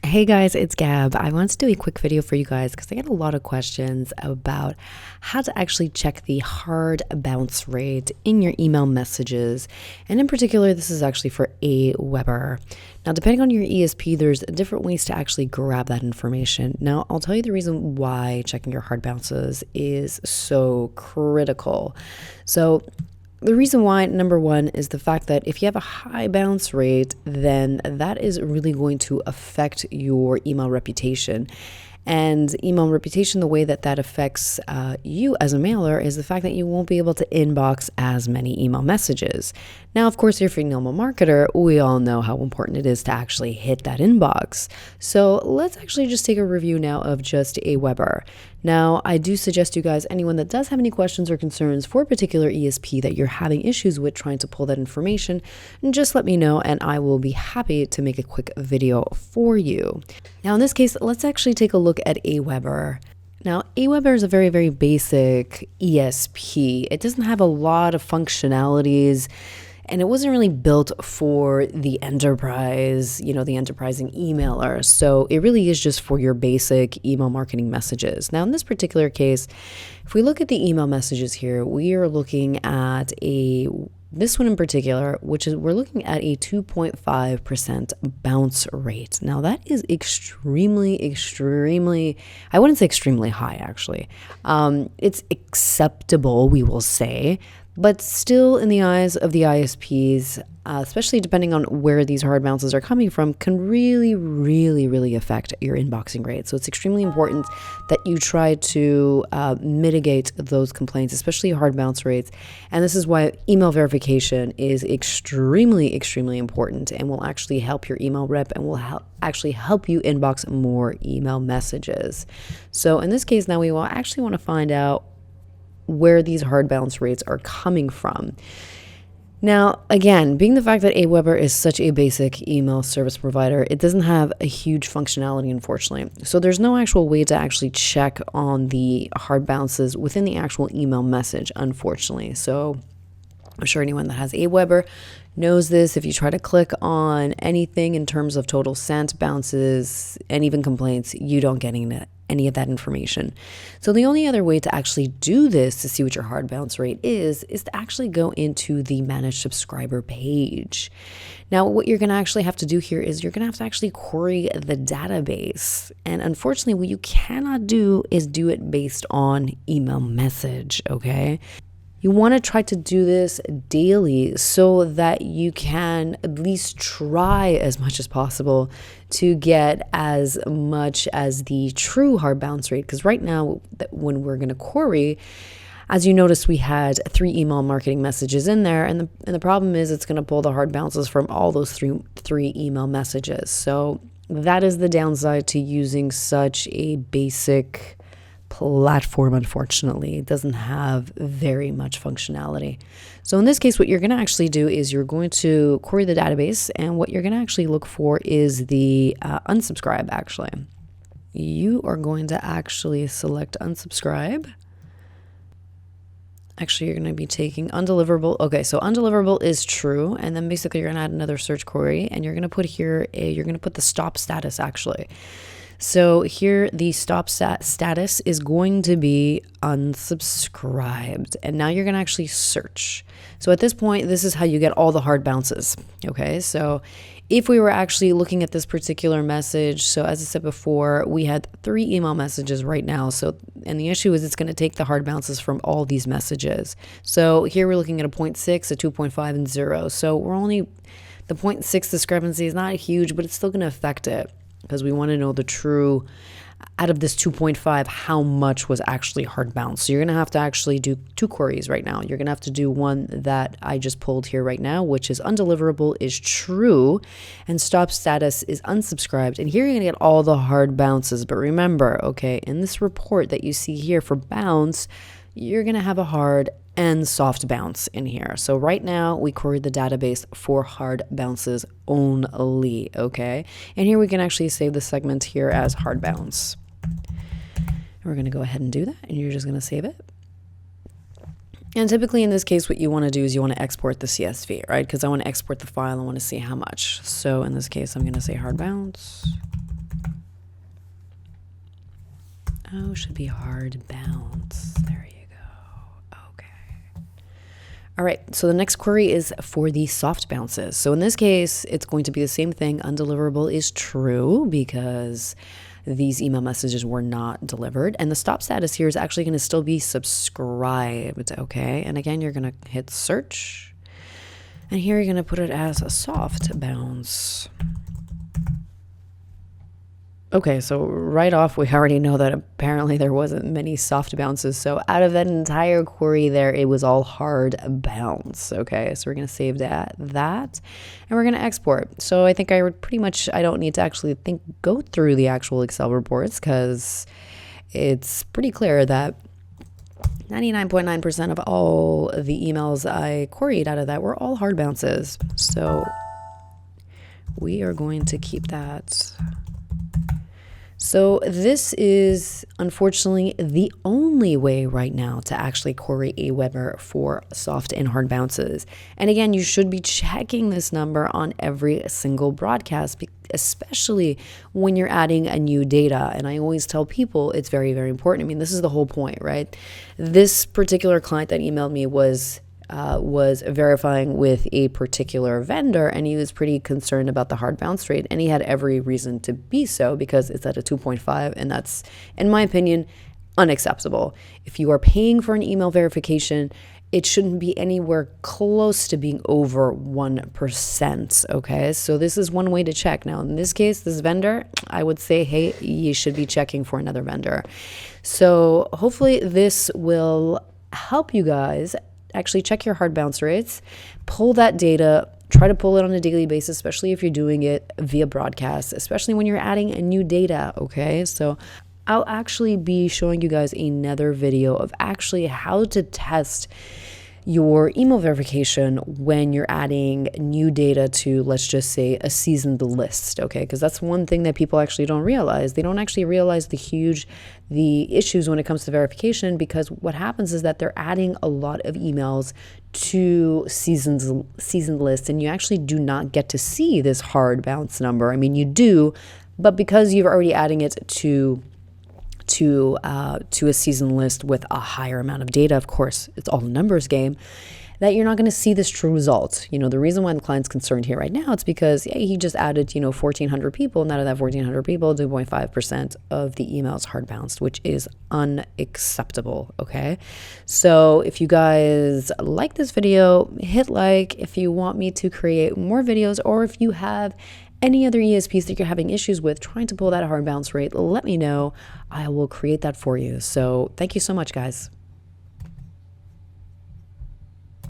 Hey guys, it's Gab. I wanted to do a quick video for you guys because I get a lot of questions about how to actually check the hard bounce rate in your email messages. And in particular, this is actually for Aweber. Now, depending on your ESP, there's different ways to actually grab that information. Now, I'll tell you the reason why checking your hard bounces is so critical. So, the reason why, number one, is the fact that if you have a high bounce rate, then that is really going to affect your email reputation. And email reputation, the way that affects you as a mailer is the fact that you won't be able to inbox as many email messages. Now, of course, if you're a email marketer, we all know how important it is to actually hit that inbox. So let's actually just take a review now of just Aweber. Now, I do suggest you guys, anyone that does have any questions or concerns for a particular ESP that you're having issues with trying to pull that information, just let me know and I will be happy to make a quick video for you. Now, in this case, let's actually take a look at Aweber. Now, Aweber is a very, very basic ESP. It doesn't have a lot of functionalities, and it wasn't really built for the enterprise, the enterprising emailer. So it really is just for your basic email marketing messages. Now, in this particular case, if we look at the email messages here, we are looking at this one in particular, which is we're looking at a 2.5% bounce rate. Now that is extremely, I wouldn't say extremely high actually. It's acceptable, we will say, but still in the eyes of the ISPs, especially depending on where these hard bounces are coming from, can really affect your inboxing rate. So it's extremely important that you try to mitigate those complaints, especially hard bounce rates. And this is why email verification is extremely important and will actually help your email rep and will actually help you inbox more email messages. So in this case, now we will actually want to find out where these hard bounce rates are coming from. Now, again, being the fact that Aweber is such a basic email service provider, it doesn't have a huge functionality, unfortunately. So there's no actual way to actually check on the hard bounces within the actual email message, unfortunately. So I'm sure anyone that has Aweber knows this. If you try to click on anything in terms of total sent, bounces, and even complaints, you don't get any of that information. So the only other way to actually do this to see what your hard bounce rate is to actually go into the manage subscriber page. Now, what you're going to actually have to do here is you're going to have to actually query the database. And unfortunately, what you cannot do is do it based on email message, okay? You want to try to do this daily so that you can at least try as much as possible to get as much as the true hard bounce rate. Because right now, when we're going to query, as you notice, we had 3 email marketing messages in there. And the problem is it's going to pull the hard bounces from all those three email messages. So that is the downside to using such a basic platform. Unfortunately, it doesn't have very much functionality. So in this case, what you're going to actually do is you're going to query the database, and what you're going to actually look for is the unsubscribe. Actually, you are going to actually select unsubscribe. Actually, you're going to be taking undeliverable. Okay, so undeliverable is true, and then basically you're going to add another search query, and you're going to put here you're going to put the stop status actually. So here the stop status is going to be unsubscribed. And now you're going to actually search. So at this point, this is how you get all the hard bounces. Okay, so if we were actually looking at this particular message, so as I said before, we had 3 email messages right now. So, and the issue is it's going to take the hard bounces from all these messages. So here we're looking at a 0.6, a 2.5, and 0. So the 0.6 discrepancy is not huge, but it's still going to affect it, because we want to know the true, out of this 2.5, how much was actually hard bounce. So you're going to have to actually do 2 queries right now. You're going to have to do one that I just pulled here right now, which is undeliverable is true and stop status is unsubscribed. And here you're going to get all the hard bounces. But remember, okay, in this report that you see here for bounce, you're going to have a hard and soft bounce in here. So right now we queried the database for hard bounces only, okay? And here we can actually save the segment here as hard bounce. We're going to go ahead and do that, and you're just going to save it. And typically in this case, what you want to do is you want to export the CSV, right? Because I want to export the file. I want to see how much. So in this case, I'm going to say hard bounce. Oh, should be hard bounce. There you go. Okay. All right, so the next query is for the soft bounces. So in this case, it's going to be the same thing. Undeliverable is true because these email messages were not delivered. And the stop status here is actually going to still be subscribed, okay? And again, you're going to hit search. And here you're going to put it as a soft bounce. Okay, so right off, we already know that apparently there wasn't many soft bounces. So out of that entire query there, it was all hard bounce. Okay, so we're going to save that, and we're going to export. So I think I would pretty much, I don't need to actually go through the actual Excel reports because it's pretty clear that 99.9% of all the emails I queried out of that were all hard bounces. So we are going to keep that. So this is unfortunately the only way right now to actually query Aweber for soft and hard bounces. And again, you should be checking this number on every single broadcast, especially when you're adding a new data. And I always tell people it's very, very important. I mean, this is the whole point, right? This particular client that emailed me was verifying with a particular vendor, and he was pretty concerned about the hard bounce rate, and he had every reason to be so because it's at a 2.5, and that's, in my opinion, unacceptable. If you are paying for an email verification, it shouldn't be anywhere close to being over 1%, okay? So this is one way to check. Now, in this case, this vendor, I would say, hey, you should be checking for another vendor. So hopefully this will help you guys actually check your hard bounce rates, pull that data, try to pull it on a daily basis, especially if you're doing it via broadcast, especially when you're adding a new data, okay? So I'll actually be showing you guys another video of actually how to test your email verification when you're adding new data to, let's just say, a seasoned list, okay? Because that's one thing that people actually don't realize. They don't actually realize the issues when it comes to verification, because what happens is that they're adding a lot of emails to seasoned lists, and you actually do not get to see this hard bounce number. I mean, you do, but because you're already adding it to a season list with a higher amount of data, of course, it's all a numbers game, that you're not going to see this true result. You know, the reason why the client's concerned here right now, it's because he just added, 1,400 people, and out of that 1,400 people, 2.5% of the emails hard bounced, which is unacceptable, okay? So if you guys like this video, hit like. If you want me to create more videos, or if you have any other ESPs that you're having issues with trying to pull that hard bounce rate, let me know. I will create that for you. So thank you so much, guys.